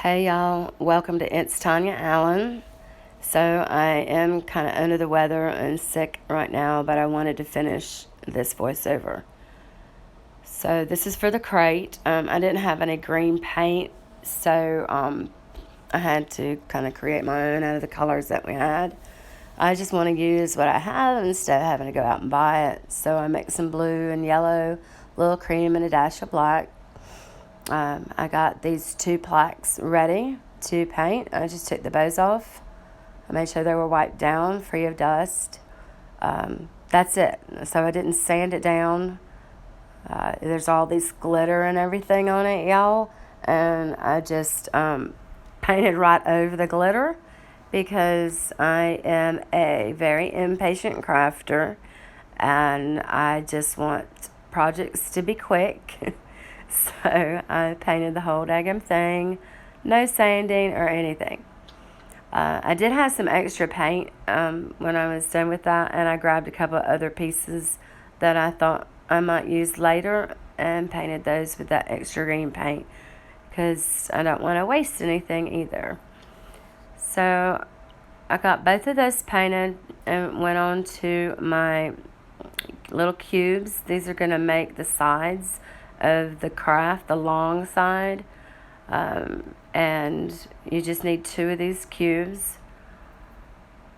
Hey y'all, welcome to It's Tanya Allen. So I am kind of under the weather and sick right now, but I wanted to finish this voiceover. So this is for the crate. I didn't have any green paint, so I had to kind of create my own out of the colors that we had. I just want to use what I have instead of having to go out and buy it. So I mixed some blue and yellow, a little cream, and a dash of black. I got these two plaques ready to paint. I just took the bows off. I made sure they were wiped down, free of dust. That's it. So I didn't sand it down. There's all this glitter and everything on it, y'all. And I just painted right over the glitter because I am a very impatient crafter and I just want projects to be quick. So I painted the whole daggum thing, no sanding or anything. I did have some extra paint when I was done with that, and I grabbed a couple of other pieces that I thought I might use later and painted those with that extra green paint because I don't want to waste anything either. So I got both of those painted and went on to my little cubes. These are going to make the sides of the craft, the long side. And you just need two of these cubes.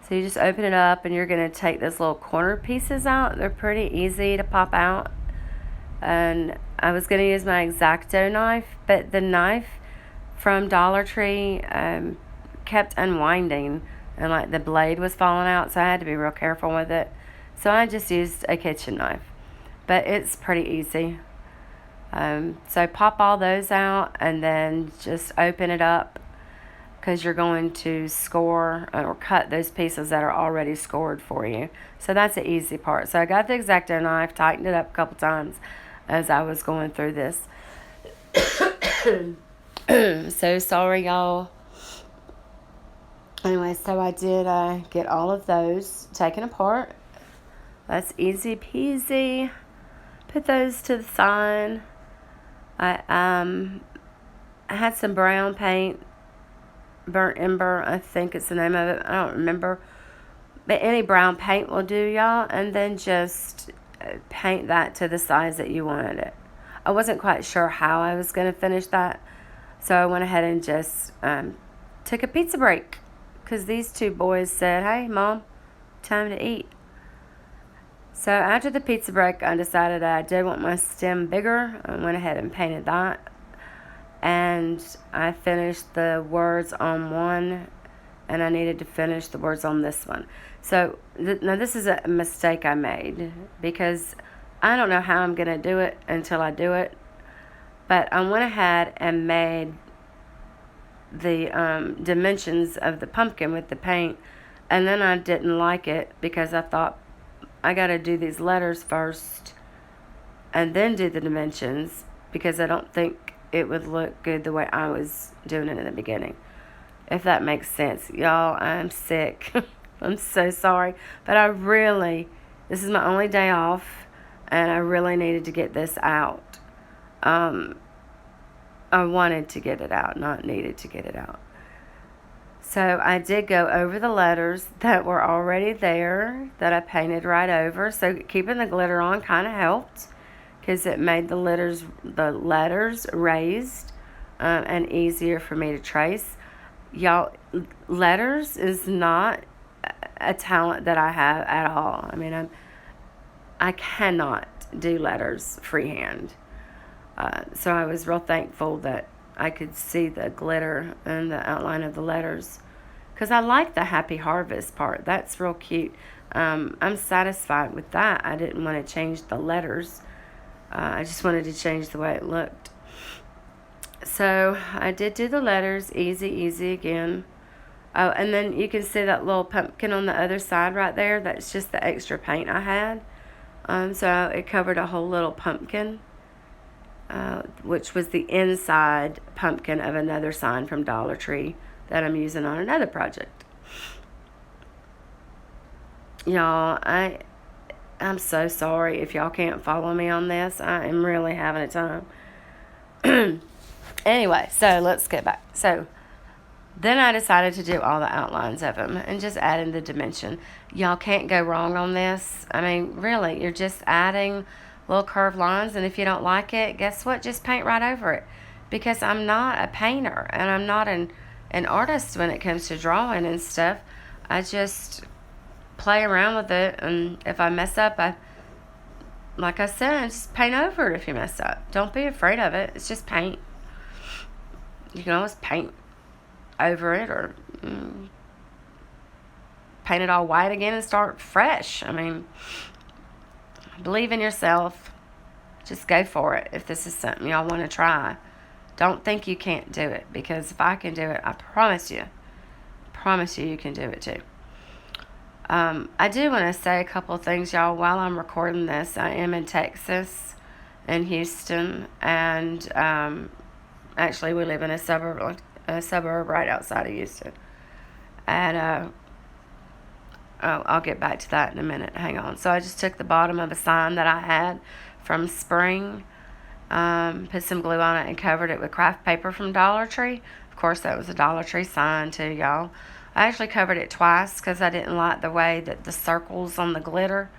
So you just open it up and you're going to take those little corner pieces out. They're pretty easy to pop out. And I was going to use my X-Acto knife, but the knife from Dollar Tree kept unwinding and like the blade was falling out, so I had to be real careful with it. So I just used a kitchen knife, but it's pretty easy. So pop all those out and then just open it up because you're going to score or cut those pieces that are already scored for you. So that's the easy part. So I got the X-Acto knife, tightened it up a couple times as I was going through this. So sorry, y'all. Anyway, so I did get all of those taken apart. That's easy peasy. Put those to the side. I had some brown paint, burnt ember, I think it's the name of it. I don't remember. But any brown paint will do, y'all. And then just paint that to the size that you wanted it. I wasn't quite sure how I was going to finish that. So I went ahead and just took a pizza break. Because these two boys said, "Hey, Mom, time to eat." So after the pizza break, I decided I did want my stem bigger. I went ahead and painted that. And I finished the words on one, and I needed to finish the words on this one. So now this is a mistake I made because I don't know how I'm going to do it until I do it. But I went ahead and made the dimensions of the pumpkin with the paint, and then I didn't like it because I thought I got to do these letters first and then do the dimensions because I don't think it would look good the way I was doing it in the beginning. If that makes sense. Y'all, I'm sick. I'm so sorry. But this is my only day off, and I really needed to get this out. I wanted to get it out, not needed to get it out. So I did go over the letters that were already there that I painted right over. So keeping the glitter on kind of helped because it made the letters raised and easier for me to trace. Y'all, letters is not a talent that I have at all. I mean, I cannot do letters freehand. So I was real thankful that I could see the glitter and the outline of the letters because I like the happy harvest part. That's real cute. I'm satisfied with that. I didn't want to change the letters. I just wanted to change the way it looked. So I did do the letters, easy again. Oh, and then you can see that little pumpkin on the other side right there. That's just the extra paint I had. So it covered a whole little pumpkin. Which was the inside pumpkin of another sign from Dollar Tree that I'm using on another project. Y'all, I'm so sorry if y'all can't follow me on this. I am really having a time. Anyway, so let's get back. So then I decided to do all the outlines of them and just add in the dimension. Y'all can't go wrong on this. I mean, really, you're just adding little curved lines, and if you don't like it, guess what? Just paint right over it. Because I'm not a painter, and I'm not an artist when it comes to drawing and stuff. I just play around with it, and if I mess up, like I said, just paint over it if you mess up. Don't be afraid of it. It's just paint. You can always paint over it, or paint it all white again and start fresh. I mean, believe in yourself. Just go for it if this is something y'all want to try. Don't think you can't do it, because if I can do it, I promise you you can do it too. I do want to say a couple of things, y'all, while I'm recording this. I am in Texas, in Houston, and actually we live in a suburb right outside of Houston. And I'll get back to that in a minute. Hang on. So I just took the bottom of a sign that I had from spring, put some glue on it, and covered it with craft paper from Dollar Tree. Of course, that was a Dollar Tree sign too, y'all. I actually covered it twice because I didn't like the way that the circles on the glitter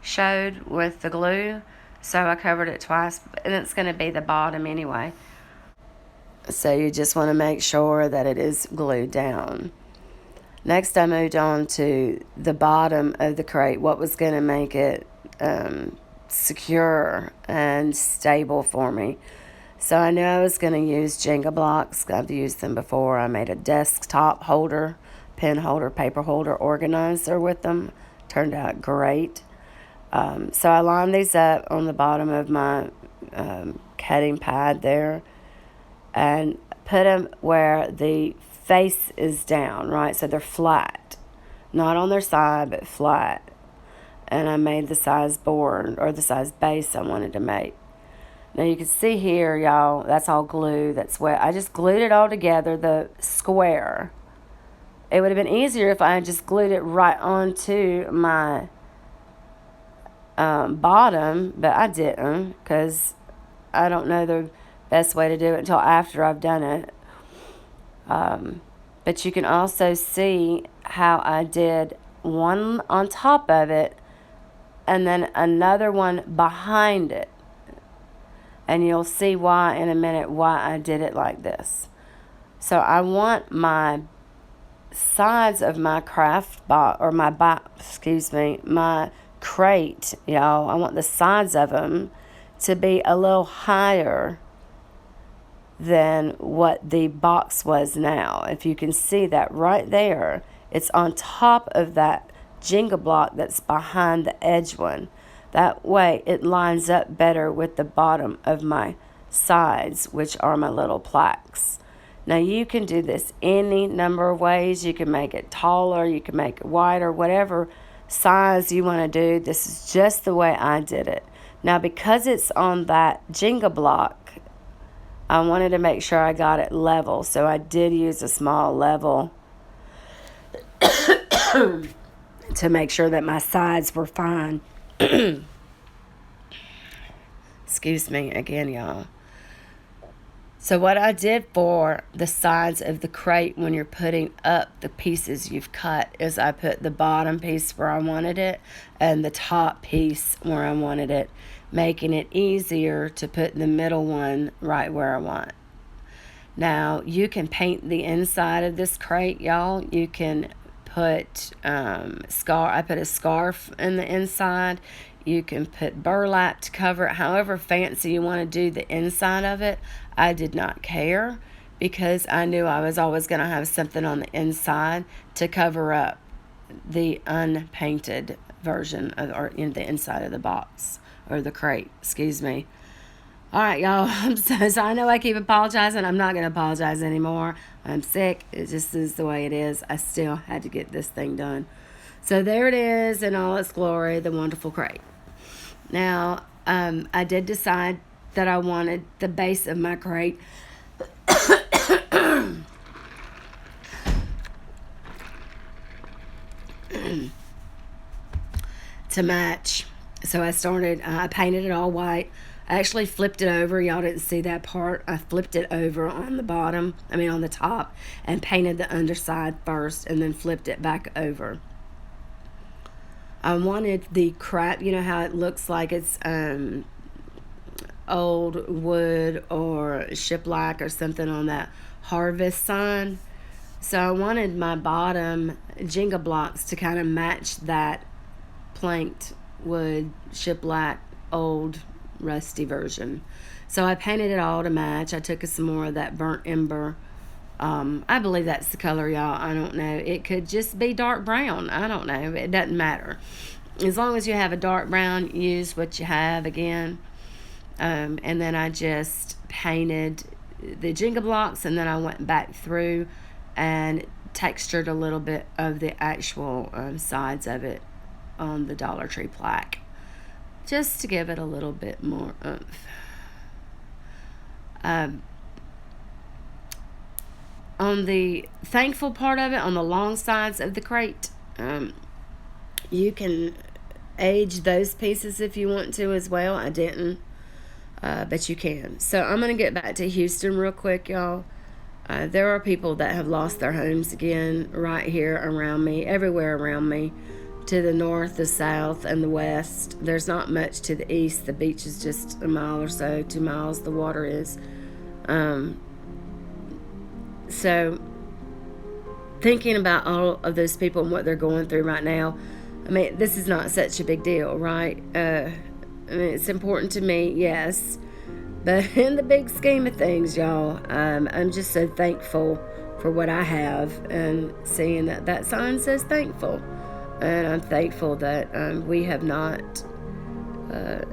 showed with the glue. So I covered it twice, and it's going to be the bottom anyway. So you just want to make sure that it is glued down. Next, I moved on to the bottom of the crate, what was going to make it secure and stable for me. So I knew I was going to use Jenga blocks. I've used them before. I made a desktop holder, pen holder, paper holder organizer with them. Turned out great. So I lined these up on the bottom of my cutting pad there, and put them where the face is down, right? So they're flat, not on their side, but flat. And I made the size board, or the size base I wanted to make. Now you can see here, y'all, that's all glue that's wet. I just glued it all together, the square. It would have been easier if I had just glued it right onto my bottom, but I didn't, because I don't know the best way to do it until after I've done it. But you can also see how I did one on top of it and then another one behind it. And you'll see why in a minute, why I did it like this. So I want my sides of my craft box, or my crate, y'all. I want the sides of them to be a little higher than what the box was now. If you can see that right there, it's on top of that Jenga block that's behind the edge one. That way it lines up better with the bottom of my sides, which are my little plaques. Now you can do this any number of ways. You can make it taller, you can make it wider, whatever size you want to do. This is just the way I did it. Now because it's on that Jenga block, I wanted to make sure I got it level, so I did use a small level to make sure that my sides were fine. Excuse me again, y'all. So what I did for the sides of the crate when you're putting up the pieces you've cut is I put the bottom piece where I wanted it and the top piece where I wanted it, making it easier to put the middle one right where I want. Now, you can paint the inside of this crate, y'all. You can put I put a scarf in the inside. You can put burlap to cover it. However fancy you want to do the inside of it, I did not care, because I knew I was always going to have something on the inside to cover up the unpainted version or in the inside of the box, or the crate, excuse me. All right, y'all, so I know I keep apologizing. I'm not going to apologize anymore. I'm sick. It just is the way it is. I still had to get this thing done. So there it is in all its glory, the wonderful crate. Now, I did decide that I wanted the base of my crate to match. So I painted it all white. I actually flipped it over. Y'all didn't see that part. I flipped it over on the bottom, on the top, and painted the underside first and then flipped it back over. I wanted the crap, you know how it looks like it's old wood or shiplap or something on that harvest sign. So I wanted my bottom Jenga blocks to kind of match that planked wood shiplap old rusty version. So I painted it all to match. I took some more of that burnt ember. I believe that's the color, y'all. I don't know. It could just be dark brown. I don't know. It doesn't matter. As long as you have a dark brown, use what you have again. And then I just painted the Jenga blocks, and then I went back through and textured a little bit of the actual sides of it on the Dollar Tree plaque, just to give it a little bit more oomph. On the thankful part of it, on the long sides of the crate, you can age those pieces if you want to as well. I didn't, but you can. So I'm going to get back to Houston real quick, y'all. There are people that have lost their homes again right here around me, everywhere around me, to the north, the south, and the west. There's not much to the east. The beach is just a mile or so, 2 miles, the water is. So thinking about all of those people and what they're going through right now, this is not such a big deal, right? It's important to me, yes. But in the big scheme of things, y'all, I'm just so thankful for what I have, and seeing that sign says thankful. And I'm thankful that we have not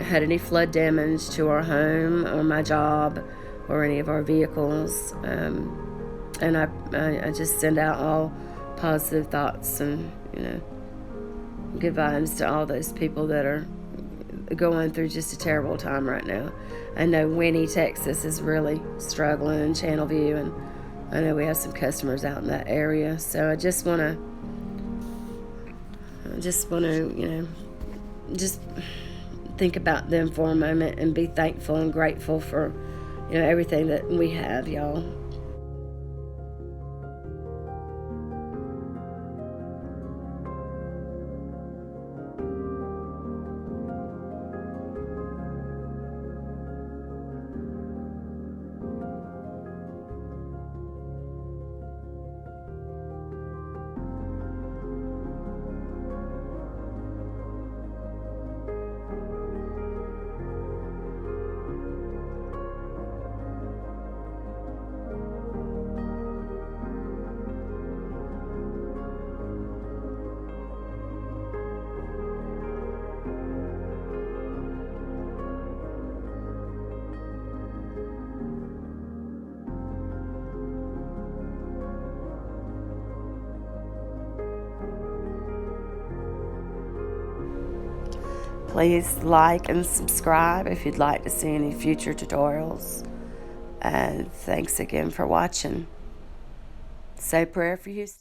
had any flood damage to our home or my job or any of our vehicles. And I just send out all positive thoughts and, good vibes to all those people that are going through just a terrible time right now. I know Winnie, Texas is really struggling in Channelview, and I know we have some customers out in that area. So I just want to, just think about them for a moment and be thankful and grateful for, everything that we have, y'all. Please like and subscribe if you'd like to see any future tutorials. And thanks again for watching. Say a prayer for Houston.